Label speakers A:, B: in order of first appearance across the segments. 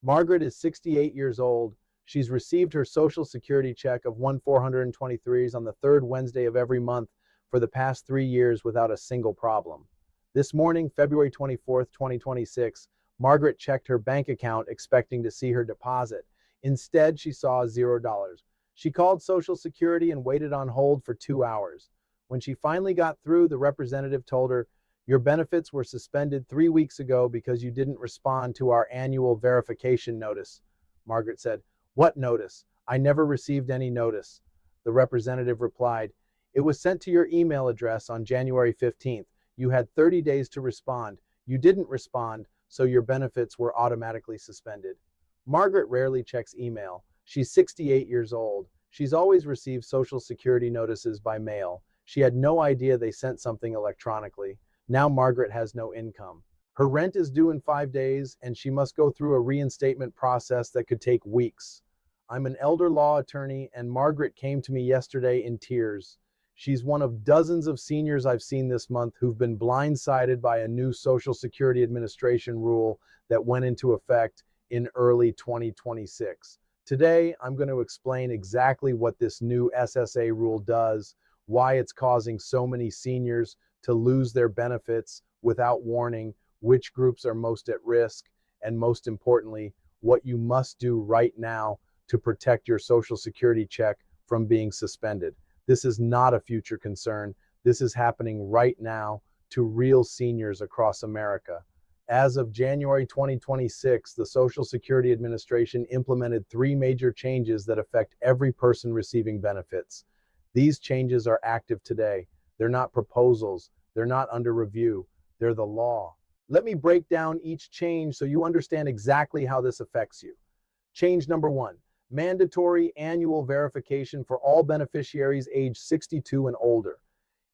A: Margaret is 68 years old. She's received her Social Security check of 1,423s on the third Wednesday of every month for the past 3 years without a single problem. This morning, February 24th, 2026, Margaret checked her bank account expecting to see her deposit. Instead, she saw $0. She called Social Security and waited on hold for 2 hours. When she finally got through, the representative told her, "Your benefits were suspended 3 weeks ago because you didn't respond to our annual verification notice." Margaret said, "What notice? I never received any notice." The representative replied, "It was sent to your email address on January 15th. You had 30 days to respond. You didn't respond, so your benefits were automatically suspended." Margaret rarely checks email. She's 68 years old. She's always received Social Security notices by mail. She had no idea they sent something electronically. Now Margaret has no income. Her rent is due in 5 days, and she must go through a reinstatement process that could take weeks. I'm an elder law attorney, and Margaret came to me yesterday in tears. She's one of dozens of seniors I've seen this month who've been blindsided by a new Social Security Administration rule that went into effect in early 2026. Today, I'm going to explain exactly what this new SSA rule does, why it's causing so many seniors to lose their benefits without warning, which groups are most at risk, and most importantly, what you must do right now to protect your Social Security check from being suspended. This is not a future concern. This is happening right now to real seniors across America. As of January 2026, the Social Security Administration implemented 3 major changes that affect every person receiving benefits. These changes are active today. They're not proposals. They're not under review. They're the law. Let me break down each change so you understand exactly how this affects you. Change number 1, mandatory annual verification for all beneficiaries age 62 and older.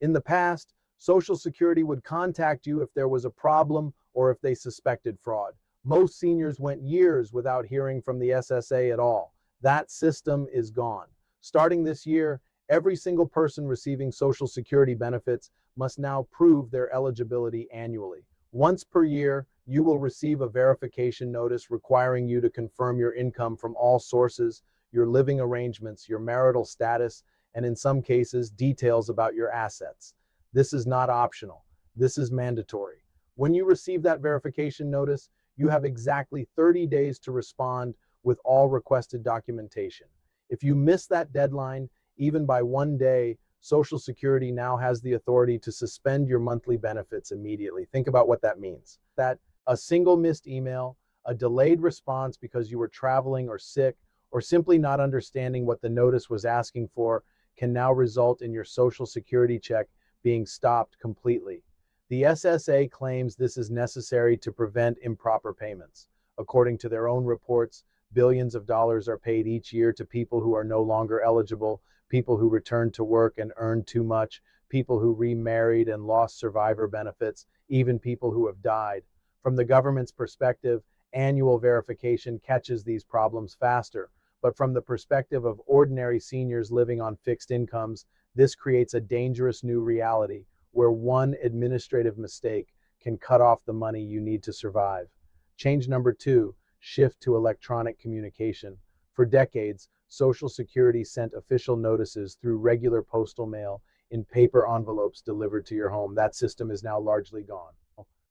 A: In the past, Social Security would contact you if there was a problem or if they suspected fraud. Most seniors went years without hearing from the SSA at all. That system is gone. Starting this year, every single person receiving Social Security benefits must now prove their eligibility annually. Once per year, you will receive a verification notice requiring you to confirm your income from all sources, your living arrangements, your marital status, and in some cases, details about your assets. This is not optional. This is mandatory. When you receive that verification notice, you have exactly 30 days to respond with all requested documentation. If you miss that deadline, even by 1 day, Social Security now has the authority to suspend your monthly benefits immediately. Think about what that means. That a single missed email, a delayed response because you were traveling or sick, or simply not understanding what the notice was asking for can now result in your Social Security check being stopped completely. The SSA claims this is necessary to prevent improper payments. According to their own reports, billions of dollars are paid each year to people who are no longer eligible, people who returned to work and earned too much, people who remarried and lost survivor benefits, even people who have died. From the government's perspective, annual verification catches these problems faster. But from the perspective of ordinary seniors living on fixed incomes, this creates a dangerous new reality where one administrative mistake can cut off the money you need to survive. Change number 2, shift to electronic communication. For decades, Social Security sent official notices through regular postal mail in paper envelopes delivered to your home. That system is now largely gone.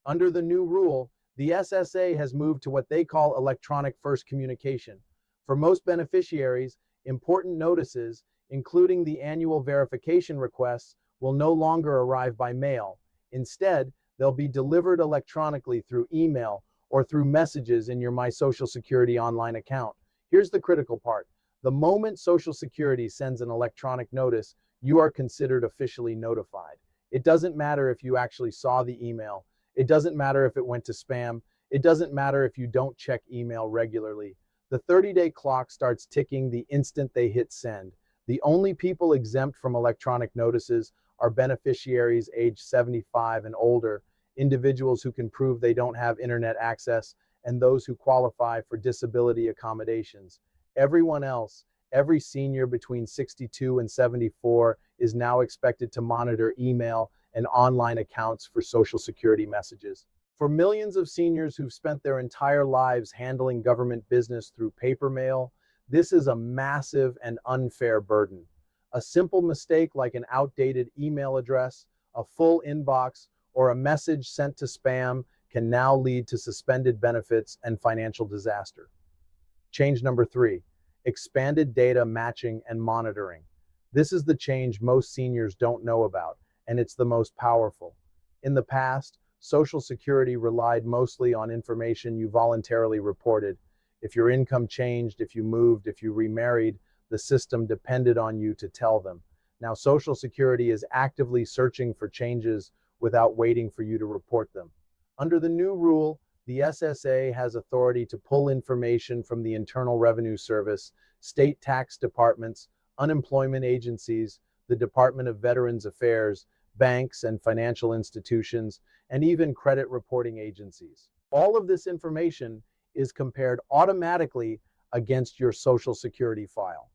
A: Under the new rule, the SSA has moved to what they call electronic first communication. For most beneficiaries, important notices, including the annual verification requests, will no longer arrive by mail. Instead, they'll be delivered electronically through email or through messages in your My Social Security online account. Here's the critical part. The moment Social Security sends an electronic notice, you are considered officially notified. It doesn't matter if you actually saw the email. It doesn't matter if it went to spam. It doesn't matter if you don't check email regularly. The 30-day clock starts ticking the instant they hit send. The only people exempt from electronic notices are beneficiaries age 75 and older, individuals who can prove they don't have internet access, and those who qualify for disability accommodations. Everyone else, every senior between 62 and 74, is now expected to monitor email and online accounts for Social Security messages. For millions of seniors who've spent their entire lives handling government business through paper mail, this is a massive and unfair burden. A simple mistake like an outdated email address, a full inbox, or a message sent to spam can now lead to suspended benefits and financial disaster. Change number 3, expanded data matching and monitoring. This is the change most seniors don't know about, and it's the most powerful. In the past, Social Security relied mostly on information you voluntarily reported. If your income changed, if you moved, if you remarried, the system depended on you to tell them. Now, Social Security is actively searching for changes without waiting for you to report them. Under the new rule, the SSA has authority to pull information from the Internal Revenue Service, state tax departments, unemployment agencies, the Department of Veterans Affairs, banks and financial institutions, and even credit reporting agencies. All of this information is compared automatically against your Social Security file.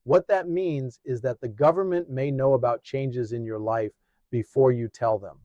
A: What that means is that the government may know about changes in your life before you tell them.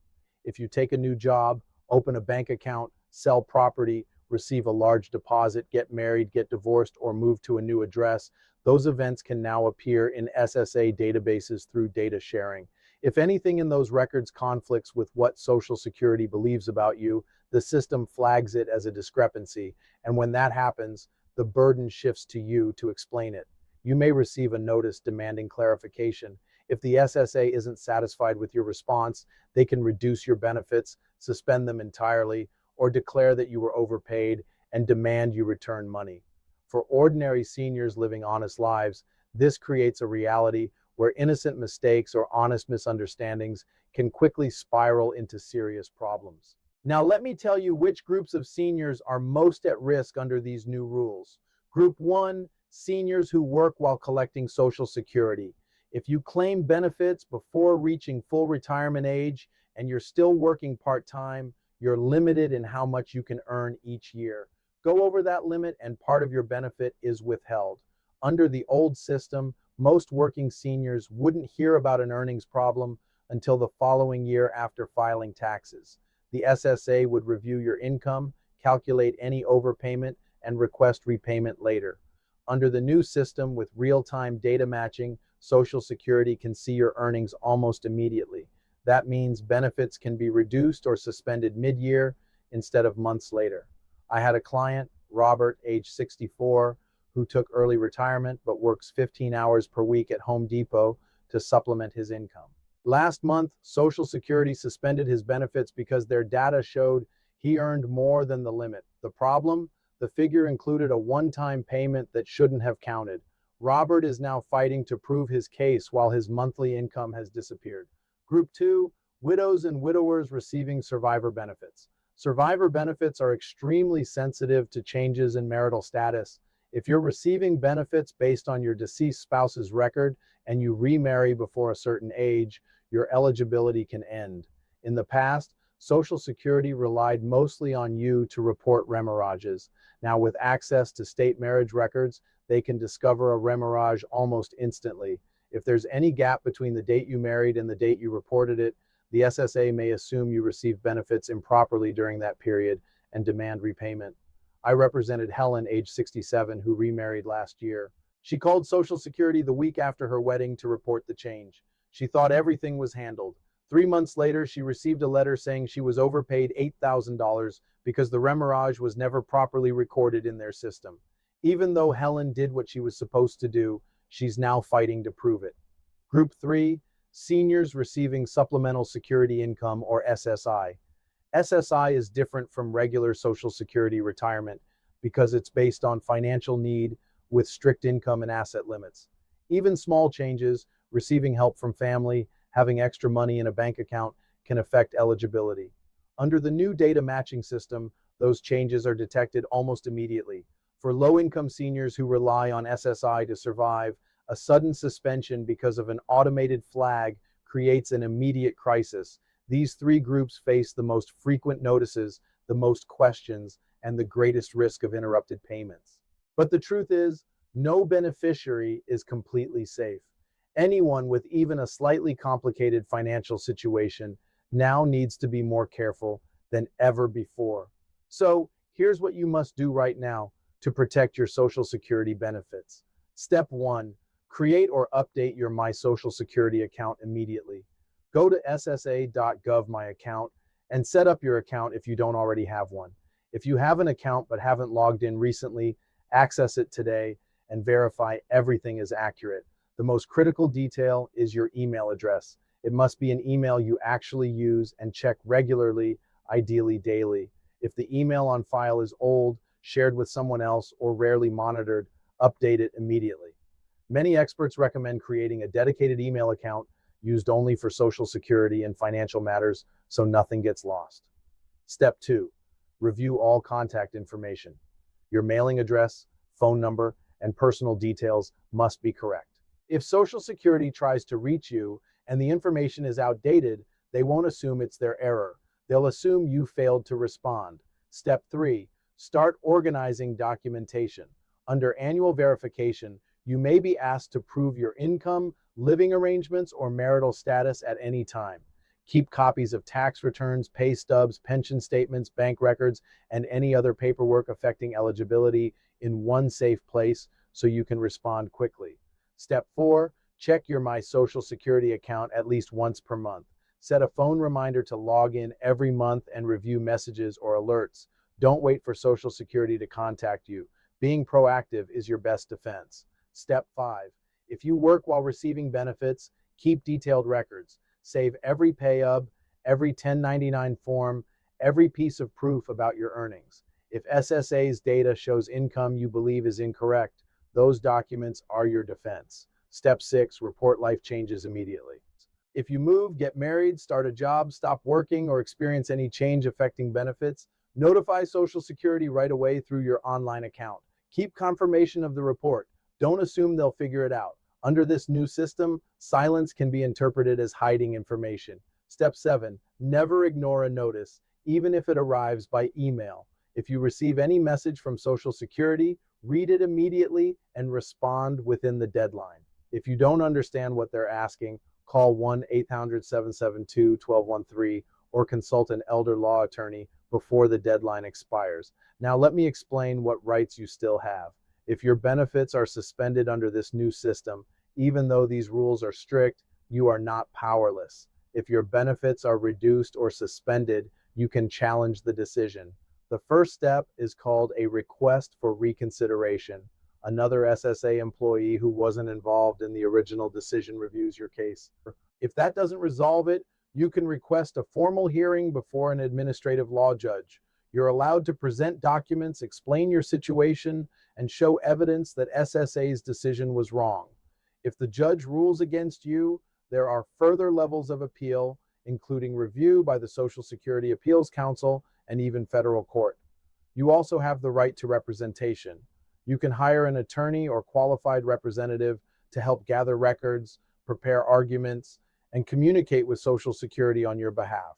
A: If you take a new job, open a bank account, sell property, receive a large deposit, get married, get divorced, or move to a new address, those events can now appear in SSA databases through data sharing. If anything in those records conflicts with what Social Security believes about you, the system flags it as a discrepancy, and when that happens, the burden shifts to you to explain it. You may receive a notice demanding clarification. If the SSA isn't satisfied with your response, they can reduce your benefits, suspend them entirely, or declare that you were overpaid and demand you return money. For ordinary seniors living honest lives, this creates a reality where innocent mistakes or honest misunderstandings can quickly spiral into serious problems. Now, let me tell you which groups of seniors are most at risk under these new rules. Group 1, seniors who work while collecting Social Security. If you claim benefits before reaching full retirement age and you're still working part-time, you're limited in how much you can earn each year. Go over that limit and part of your benefit is withheld. Under the old system, most working seniors wouldn't hear about an earnings problem until the following year after filing taxes. The SSA would review your income, calculate any overpayment, and request repayment later. Under the new system with real-time data matching, Social Security can see your earnings almost immediately. That means benefits can be reduced or suspended mid-year instead of months later. I had a client, Robert, age 64, who took early retirement but works 15 hours per week at Home Depot to supplement his income. Last month, Social Security suspended his benefits because their data showed he earned more than the limit. The problem? The figure included a one-time payment that shouldn't have counted. Robert is now fighting to prove his case while his monthly income has disappeared. Group 2, widows and widowers receiving survivor benefits. Survivor benefits are extremely sensitive to changes in marital status. If you're receiving benefits based on your deceased spouse's record and you remarry before a certain age, your eligibility can end. In the past, Social Security relied mostly on you to report remarriages. Now, with access to state marriage records, they can discover a remarriage almost instantly. If there's any gap between the date you married and the date you reported it, the SSA may assume you received benefits improperly during that period and demand repayment. I represented Helen, age 67, who remarried last year. She called Social Security the week after her wedding to report the change. She thought everything was handled. 3 months later, she received a letter saying she was overpaid $8,000 because the remarriage was never properly recorded in their system. Even though Helen did what she was supposed to do, she's now fighting to prove it. Group 3, seniors receiving supplemental security income or SSI. SSI is different from regular Social Security retirement because it's based on financial need with strict income and asset limits. Even small changes, receiving help from family, having extra money in a bank account, can affect eligibility. Under the new data matching system, those changes are detected almost immediately. For low-income seniors who rely on SSI to survive, a sudden suspension because of an automated flag creates an immediate crisis. These 3 groups face the most frequent notices, the most questions, and the greatest risk of interrupted payments. But the truth is, no beneficiary is completely safe. Anyone with even a slightly complicated financial situation now needs to be more careful, than ever before. So, here's what you must do right now to protect your Social Security benefits. Step 1. Create or update your My Social Security account immediately. Go to ssa.gov My Account and set up your account if you don't already have one. If you have an account but haven't logged in recently, access it today and verify everything is accurate. The most critical detail is your email address. It must be an email you actually use and check regularly, ideally daily. If the email on file is old, shared with someone else, or rarely monitored, update it immediately. Many experts recommend creating a dedicated email account used only for Social Security and financial matters so nothing gets lost. Step 2. Review all contact information. Your mailing address, phone number, and personal details must be correct. If Social Security tries to reach you and the information is outdated, they won't assume it's their error. They'll assume you failed to respond. Step 3. Start organizing documentation. Under annual verification, you may be asked to prove your income, living arrangements, or marital status at any time. Keep copies of tax returns, pay stubs, pension statements, bank records, and any other paperwork affecting eligibility in one safe place so you can respond quickly. Step 4. Check your My Social Security account at least once per month. Set a phone reminder to log in every month and review messages or alerts. Don't wait for Social Security to contact you. Being proactive is your best defense. Step 5. If you work while receiving benefits, keep detailed records. Save every pay-up, every 1099 form, every piece of proof about your earnings. If SSA's data shows income you believe is incorrect, those documents are your defense. Step 6. Report life changes immediately. If you move, get married, start a job, stop working, or experience any change affecting benefits, notify Social Security right away through your online account. Keep confirmation of the report. Don't assume they'll figure it out. Under this new system, silence can be interpreted as hiding information. Step 7. Never ignore a notice, even if it arrives by email. If you receive any message from Social Security, read it immediately and respond within the deadline. If you don't understand what they're asking, call 1-800-772-1213 or consult an elder law attorney before the deadline expires. Now let me explain what rights you still have. If your benefits are suspended under this new system, even though these rules are strict, you are not powerless. If your benefits are reduced or suspended, you can challenge the decision. The first step is called a request for reconsideration. Another SSA employee who wasn't involved in the original decision reviews your case. If that doesn't resolve it, you can request a formal hearing before an administrative law judge. You're allowed to present documents, explain your situation, and show evidence that SSA's decision was wrong. If the judge rules against you, there are further levels of appeal, including review by the Social Security Appeals Council and even federal court. You also have the right to representation. You can hire an attorney or qualified representative to help gather records, prepare arguments, and communicate with Social Security on your behalf.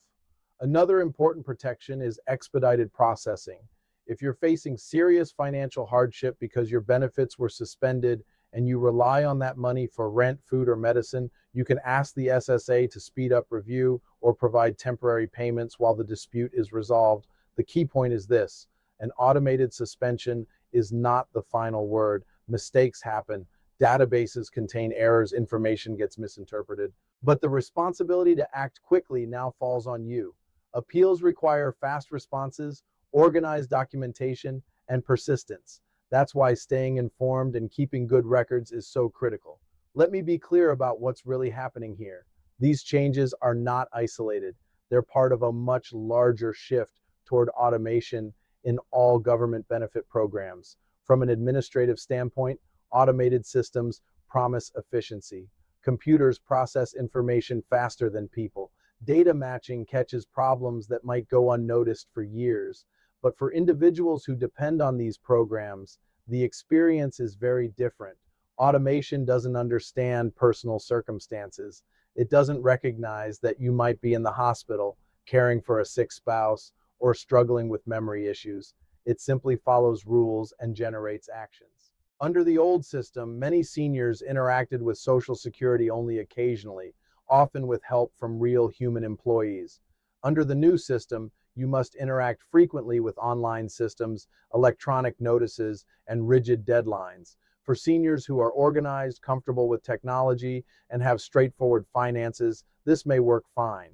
A: Another important protection is expedited processing. If you're facing serious financial hardship because your benefits were suspended and you rely on that money for rent, food, or medicine, you can ask the SSA to speed up review or provide temporary payments while the dispute is resolved. The key point is this: an automated suspension is not the final word. Mistakes happen. Databases contain errors, information gets misinterpreted. But the responsibility to act quickly now falls on you. Appeals require fast responses, organized documentation, and persistence. That's why staying informed and keeping good records is so critical. Let me be clear about what's really happening here. These changes are not isolated. They're part of a much larger shift toward automation in all government benefit programs. From an administrative standpoint, automated systems promise efficiency. Computers process information faster than people. Data matching catches problems that might go unnoticed for years. But for individuals who depend on these programs, the experience is very different. Automation doesn't understand personal circumstances. It doesn't recognize that you might be in the hospital, caring for a sick spouse, or struggling with memory issues. It simply follows rules and generates actions. Under the old system, many seniors interacted with Social Security only occasionally, often with help from real human employees. Under the new system, You must interact frequently with online systems, electronic notices, and rigid deadlines. For seniors who are organized, comfortable with technology, and have straightforward finances, this may work fine.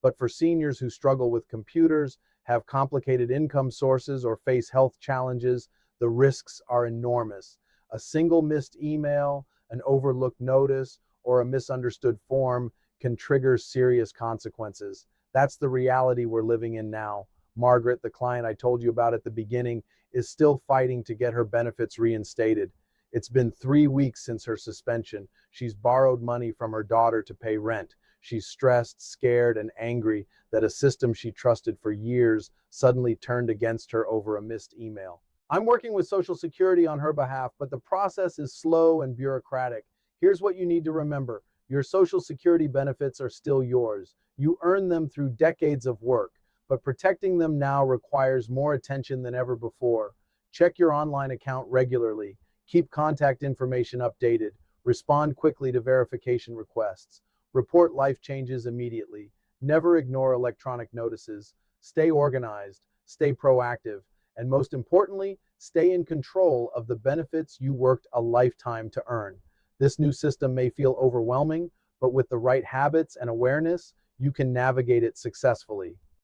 A: But for seniors who struggle with computers, have complicated income sources, or face health challenges, the risks are enormous. A single missed email, an overlooked notice, or a misunderstood form can trigger serious consequences. That's the reality we're living in now. Margaret, the client I told you about at the beginning, is still fighting to get her benefits reinstated. It's been 3 weeks since her suspension. She's borrowed money from her daughter to pay rent. She's stressed, scared, and angry that a system she trusted for years suddenly turned against her over a missed email. I'm working with Social Security on her behalf, but the process is slow and bureaucratic. Here's what you need to remember. Your Social Security benefits are still yours. You earn them through decades of work, but protecting them now requires more attention than ever before. Check your online account regularly. Keep contact information updated. Respond quickly to verification requests. Report life changes immediately. Never ignore electronic notices. Stay organized. Stay proactive. And most importantly, stay in control of the benefits you worked a lifetime to earn. This new system may feel overwhelming, but with the right habits and awareness, you can navigate it successfully.